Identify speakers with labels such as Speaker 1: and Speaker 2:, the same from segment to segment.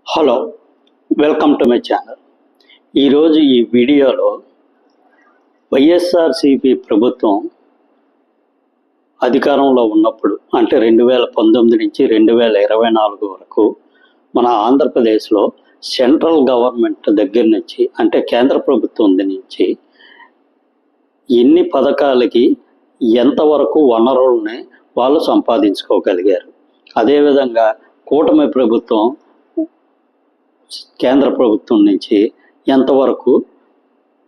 Speaker 1: Hello, welcome to my channel. ఈరోజు ఈ వీడియోలో వైఎస్ఆర్సిపి ప్రభుత్వం అధికారంలో ఉన్నప్పుడు అంటే 2019 నుంచి 2024 వరకు మన ఆంధ్రప్రదేశ్లో సెంట్రల్ గవర్నమెంట్ దగ్గర నుంచి అంటే కేంద్ర ప్రభుత్వం నుంచి ఎన్ని పథకాలకి ఎంతవరకు వనరుల్ని వాళ్ళు సంపాదించుకోగలిగారు, అదేవిధంగా కూటమి ప్రభుత్వం కేంద్ర ప్రభుత్వం నుంచి ఎంతవరకు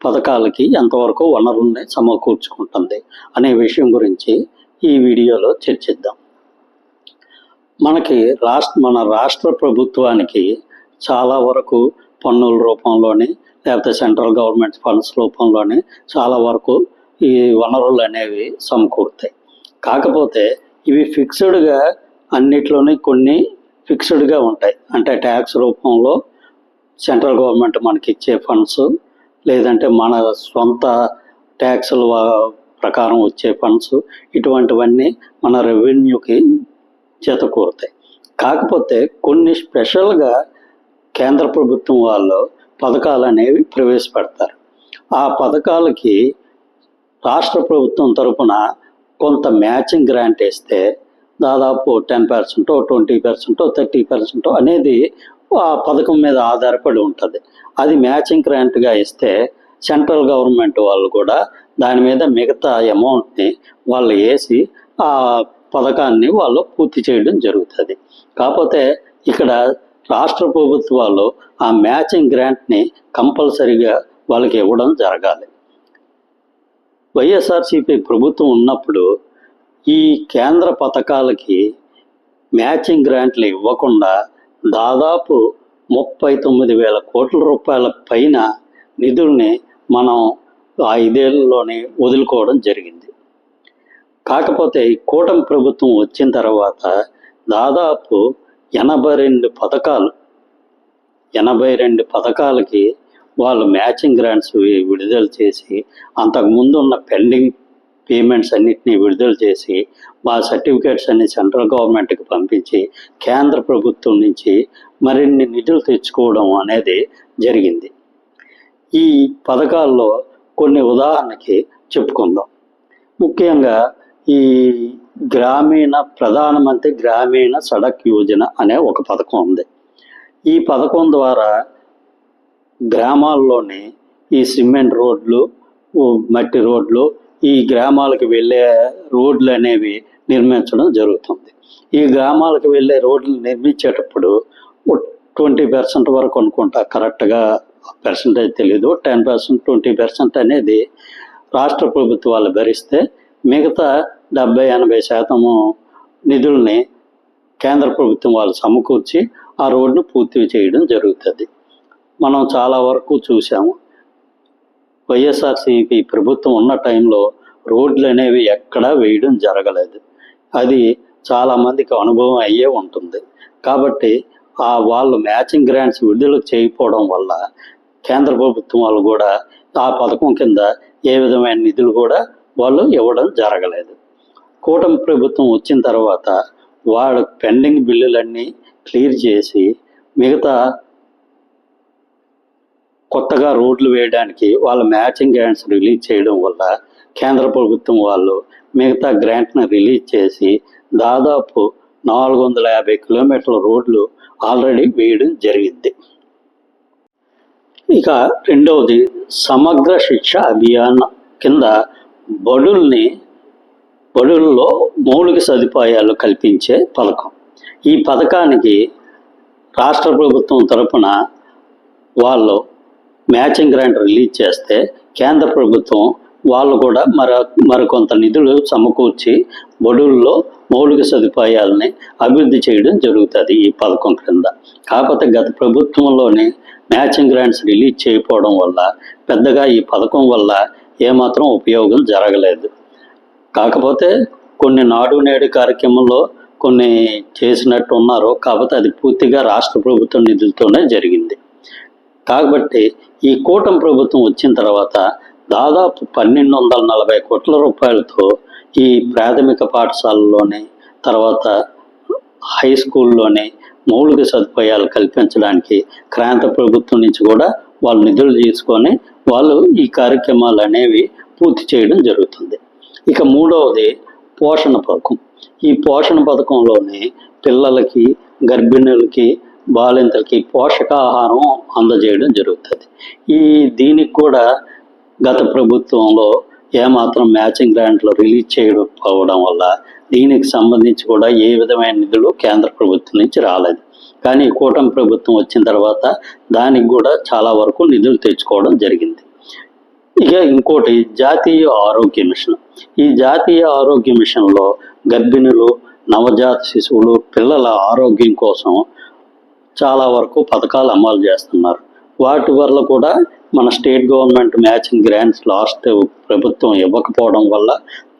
Speaker 1: పథకాలకి ఎంతవరకు వనరుల్ని సమకూర్చుకుంటుంది అనే విషయం గురించి ఈ వీడియోలో చర్చిద్దాం. మన రాష్ట్ర ప్రభుత్వానికి చాలా వరకు పన్నుల రూపంలోని లేకపోతే సెంట్రల్ గవర్నమెంట్ ఫండ్స్ రూపంలోని చాలా వరకు ఈ వనరులు అనేవి సమకూరుతాయి. కాకపోతే ఇవి ఫిక్స్డ్గా అన్నిట్లోని కొన్ని ఫిక్స్డ్గా ఉంటాయి. అంటే ట్యాక్స్ రూపంలో సెంట్రల్ గవర్నమెంట్ మనకి ఇచ్చే ఫండ్స్, లేదంటే మన సొంత ట్యాక్సుల ప్రకారం వచ్చే ఫండ్స్, ఇటువంటివన్నీ మన రెవెన్యూకి చేతకూరుతాయి. కాకపోతే కొన్ని స్పెషల్గా కేంద్ర ప్రభుత్వం వాళ్ళు పథకాలు అనేవి ప్రవేశపెడతారు. ఆ పథకాలకి రాష్ట్ర ప్రభుత్వం తరఫున కొంత మ్యాచింగ్ గ్రాంట్ ఇస్తే దాదాపు 10%, 20%, 30% అనేది ఆ పథకం మీద ఆధారపడి ఉంటుంది. అది మ్యాచింగ్ గ్రాంట్గా ఇస్తే సెంట్రల్ గవర్నమెంట్ వాళ్ళు కూడా దాని మీద మిగతా అమౌంట్ని వాళ్ళు వేసి ఆ పథకాన్ని వాళ్ళు పూర్తి చేయడం జరుగుతుంది. కాకపోతే ఇక్కడ రాష్ట్ర ప్రభుత్వాలు ఆ మ్యాచింగ్ గ్రాంట్ని కంపల్సరీగా వాళ్ళకి ఇవ్వడం జరగాలి. వైఎస్ఆర్సిపి ప్రభుత్వం ఉన్నప్పుడు ఈ కేంద్ర పథకాలకి మ్యాచింగ్ గ్రాంట్లు ఇవ్వకుండా దాదాపు 39,000 కోట్ల రూపాయల పైన నిధుల్ని మనం 5 ఏళ్ళలోనే వదులుకోవడం జరిగింది. కాకపోతే ఈ కూటమి ప్రభుత్వం వచ్చిన తర్వాత దాదాపు 82 పథకాలకి వాళ్ళు మ్యాచింగ్ గ్రాంట్స్ విడుదల చేసి అంతకుముందు ఉన్న పెండింగ్ పేమెంట్స్ అన్నిటినీ విడుదల చేసి మా సర్టిఫికేట్స్ అన్ని సెంట్రల్ గవర్నమెంట్కి పంపించి కేంద్ర ప్రభుత్వం నుంచి మరిన్ని నిధులు తెచ్చుకోవడం అనేది జరిగింది. ఈ పథకాల్లో కొన్ని ఉదాహరణకి చెప్పుకుందాం. ముఖ్యంగా ఈ ప్రధానమంత్రి గ్రామీణ సడక్ యోజన అనే ఒక పథకం ఉంది. ఈ పథకం ద్వారా గ్రామాల్లోని ఈ సిమెంట్ రోడ్లు, మట్టి రోడ్లు, ఈ గ్రామాలకు వెళ్ళే రోడ్లు అనేవి నిర్మించడం జరుగుతుంది. ఈ గ్రామాలకు వెళ్ళే రోడ్లు నిర్మించేటప్పుడు 20% వరకు అనుకుంటా, కరెక్ట్గా పర్సంటేజ్ తెలీదు, 10%, 20% అనేది రాష్ట్ర ప్రభుత్వాలు భరిస్తే మిగతా 70-80% నిధుల్ని కేంద్ర ప్రభుత్వం వాళ్ళు సమకూర్చి ఆ రోడ్ను పూర్తి చేయడం జరుగుతుంది. మనం చాలా వరకు చూసాము. వైఎస్ఆర్సిపి ప్రభుత్వం ఉన్న టైంలో రోడ్లు అనేవి ఎక్కడా వేయడం జరగలేదు. అది చాలామందికి అనుభవం అయ్యే ఉంటుంది. కాబట్టి వాళ్ళు మ్యాచింగ్ గ్రాంట్స్ విడుదల చేయకపోవడం వల్ల కేంద్ర ప్రభుత్వం వాళ్ళు కూడా ఆ పథకం కింద ఏ విధమైన నిధులు కూడా వాళ్ళు ఇవ్వడం జరగలేదు. కూటమి ప్రభుత్వం వచ్చిన తర్వాత వాళ్ళ పెండింగ్ బిల్లులన్నీ క్లియర్ చేసి మిగతా కొత్తగా రోడ్లు వేయడానికి వాళ్ళ మ్యాచింగ్ గ్రాంట్స్ రిలీజ్ చేయడం వల్ల కేంద్ర ప్రభుత్వం వాళ్ళు మిగతా గ్రాంట్ని రిలీజ్ చేసి దాదాపు 450 కిలోమీటర్ల రోడ్లు ఆల్రెడీ వేయడం జరిగింది. ఇక రెండవది సమగ్ర శిక్ష అభియాన్ కింద బడుల్లో మౌలిక సదుపాయాలు కల్పించే పథకం. ఈ పథకానికి రాష్ట్ర ప్రభుత్వం తరఫున వాళ్ళు మ్యాచింగ్ గ్రాంట్ రిలీజ్ చేస్తే కేంద్ర ప్రభుత్వం వాళ్ళు కూడా మరికొంత నిధులు సమకూర్చి బడుల్లో మౌలిక సదుపాయాలని అభివృద్ధి చేయడం జరుగుతుంది ఈ పథకం క్రింద. కాకపోతే గత ప్రభుత్వంలోనే మ్యాచింగ్ గ్రాంట్స్ రిలీజ్ చేయకపోవడం వల్ల పెద్దగా ఈ పథకం వల్ల ఏమాత్రం ఉపయోగం జరగలేదు. కాకపోతే కొన్ని నాడు నేడు కార్యక్రమంలో కొన్ని చేసినట్టు ఉన్నారు. కాకపోతే అది పూర్తిగా రాష్ట్ర ప్రభుత్వం నిధులతోనే జరిగింది. కాబట్టి ఈ కూటమి ప్రభుత్వం వచ్చిన తర్వాత దాదాపు 1,240 కోట్ల రూపాయలతో ఈ ప్రాథమిక పాఠశాలలోని, తర్వాత హై స్కూల్లోని మౌలిక సదుపాయాలు కల్పించడానికి కేంద్ర ప్రభుత్వం నుంచి కూడా వాళ్ళు నిధులు తీసుకొని వాళ్ళు ఈ కార్యక్రమాలు అనేవి పూర్తి చేయడం జరుగుతుంది. ఇక మూడవది పోషణ పథకం. ఈ పోషణ పథకంలోనే పిల్లలకి, గర్భిణులకి, బాలింతలకి పోషకాహారం అందజేయడం జరుగుతుంది. దీనికి కూడా గత ప్రభుత్వంలో ఏమాత్రం మ్యాచింగ్ గ్రాంట్లు రిలీజ్ చేయకపోవడం వల్ల దీనికి సంబంధించి కూడా ఏ విధమైన నిధులు కేంద్ర ప్రభుత్వం నుంచి రాలేదు. కానీ కూటమి ప్రభుత్వం వచ్చిన తర్వాత దానికి కూడా చాలా వరకు నిధులు తెచ్చుకోవడం జరిగింది. ఇక ఇంకోటి జాతీయ ఆరోగ్య మిషన్. ఈ జాతీయ ఆరోగ్య మిషన్లో గర్భిణులు, నవజాత శిశువులు, పిల్లల ఆరోగ్యం కోసం చాలా వరకు పథకాలు అమలు చేస్తున్నారు. వాటి వల్ల కూడా మన state government matching grants last ప్రభుత్వం ఇవ్వకపోవడం వల్ల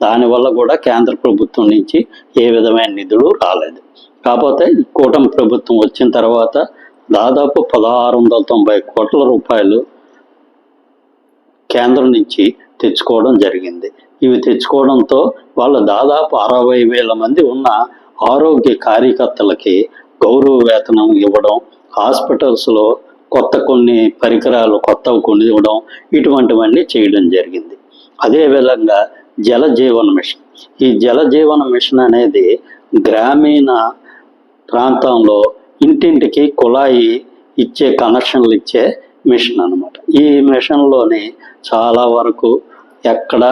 Speaker 1: దానివల్ల కూడా కేంద్ర ప్రభుత్వం నుంచి ఏ విధమైన నిధులు రాలేదు. కాకపోతే ఈ కూటమి ప్రభుత్వం వచ్చిన తర్వాత దాదాపు 1690 కోట్ల రూపాయలు కేంద్రం నుంచి తెచ్చుకోవడం జరిగింది. ఇవి తెచ్చుకోవడంతో వాళ్ళు దాదాపు 60,000 మంది ఉన్న ఆరోగ్య కార్యకర్తలకి గౌరవ వేతనం ఇవ్వడం, హాస్పిటల్స్లో కొన్ని పరికరాలు కొత్తవి కొన్ని ఇవ్వడం, ఇటువంటివన్నీ చేయడం జరిగింది. అదేవిధంగా జల జీవన మిషన్. ఈ జల జీవన మిషన్ అనేది గ్రామీణ ప్రాంతంలో ఇంటింటికి కుళాయి ఇచ్చే కనెక్షన్లు ఇచ్చే మిషన్ అన్నమాట. ఈ మిషన్లోని చాలా వరకు ఎక్కడ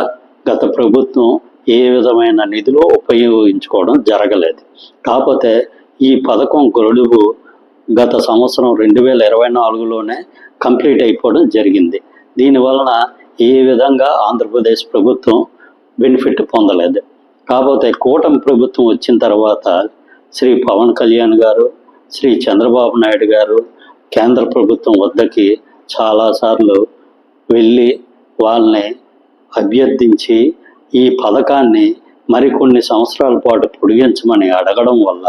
Speaker 1: గత ప్రభుత్వం ఏ విధమైన నిధులు ఉపయోగించుకోవడం జరగలేదు. కాకపోతే ఈ పథకం గడువు గత సంవత్సరం 2024లోనే కంప్లీట్ అయిపోవడం జరిగింది. దీనివలన ఏ విధంగా ఆంధ్రప్రదేశ్ ప్రభుత్వం బెనిఫిట్ పొందలేదు. కాకపోతే కూటమి ప్రభుత్వం వచ్చిన తర్వాత శ్రీ పవన్ కళ్యాణ్ గారు, శ్రీ చంద్రబాబు నాయుడు గారు కేంద్ర ప్రభుత్వం వద్దకి చాలాసార్లు వెళ్ళి వాళ్ళని అభ్యర్థించి ఈ పథకాన్ని మరికొన్ని సంవత్సరాల పాటు పొడిగించమని అడగడం వల్ల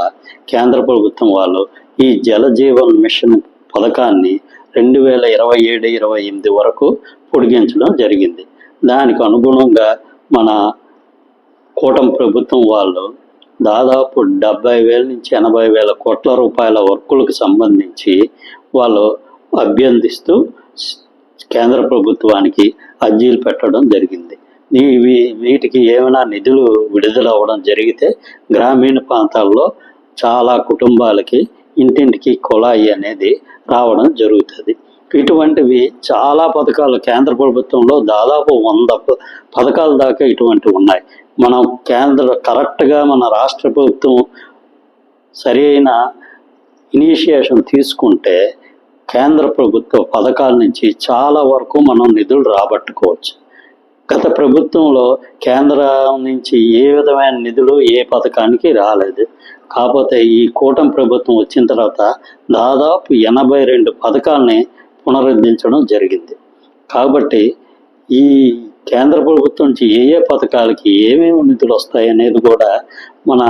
Speaker 1: కేంద్ర ప్రభుత్వం వాళ్ళు ఈ జల జీవన్ మిషన్ పథకాన్ని 2027-28 వరకు పొడిగించడం జరిగింది. దానికి అనుగుణంగా మన కూటమి ప్రభుత్వం వాళ్ళు దాదాపు 70,000 నుంచి 80,000 కోట్ల రూపాయల వర్కులకు సంబంధించి వాళ్ళు అభ్యర్థిస్తూ కేంద్ర ప్రభుత్వానికి అర్జీలు పెట్టడం జరిగింది. వీటికి ఏమైనా నిధులు విడుదల అవ్వడం జరిగితే గ్రామీణ ప్రాంతాల్లో చాలా కుటుంబాలకి ఇంటింటికి కుళాయి అనేది రావడం జరుగుతుంది. ఇటువంటివి చాలా పథకాలు కేంద్ర ప్రభుత్వంలో దాదాపు 100 పథకాల దాకా ఇటువంటివి ఉన్నాయి. మనం కరెక్ట్గా మన రాష్ట్ర ప్రభుత్వం సరైన ఇనిషియేషన్ తీసుకుంటే కేంద్ర ప్రభుత్వ పథకాల నుంచి చాలా వరకు మనం నిధులు రాబట్టుకోవచ్చు. గత ప్రభుత్వంలో కేంద్రం నుంచి ఏ విధమైన నిధులు ఏ పథకానికి రాలేదు. కాకపోతే ఈ కూటమి ప్రభుత్వం వచ్చిన తర్వాత దాదాపు 82 పథకాలని పునరుద్ధరించడం జరిగింది. కాబట్టి ఈ కేంద్ర ప్రభుత్వం నుంచి ఏ పథకాలకి ఏమేమి నిధులు వస్తాయి అనేది కూడా మన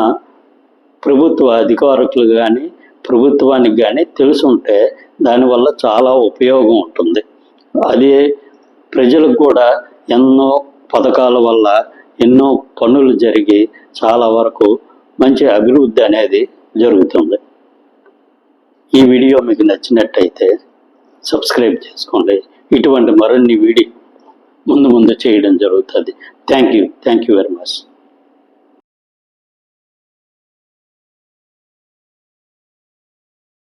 Speaker 1: ప్రభుత్వ అధికారులు కానీ ప్రభుత్వానికి కానీ తెలుసుంటే దానివల్ల చాలా ఉపయోగం ఉంటుంది. అదే ప్రజలకు కూడా ఎన్నో పథకాల వల్ల ఎన్నో పనులు జరిగి చాలా వరకు మంచి అభివృద్ధి అనేది జరుగుతుంది. ఈ వీడియో మీకు నచ్చినట్టయితే సబ్స్క్రైబ్ చేసుకోండి. ఇటువంటి మరిన్ని వీడియో ముందు చేయడం జరుగుతుంది. Thank you very much.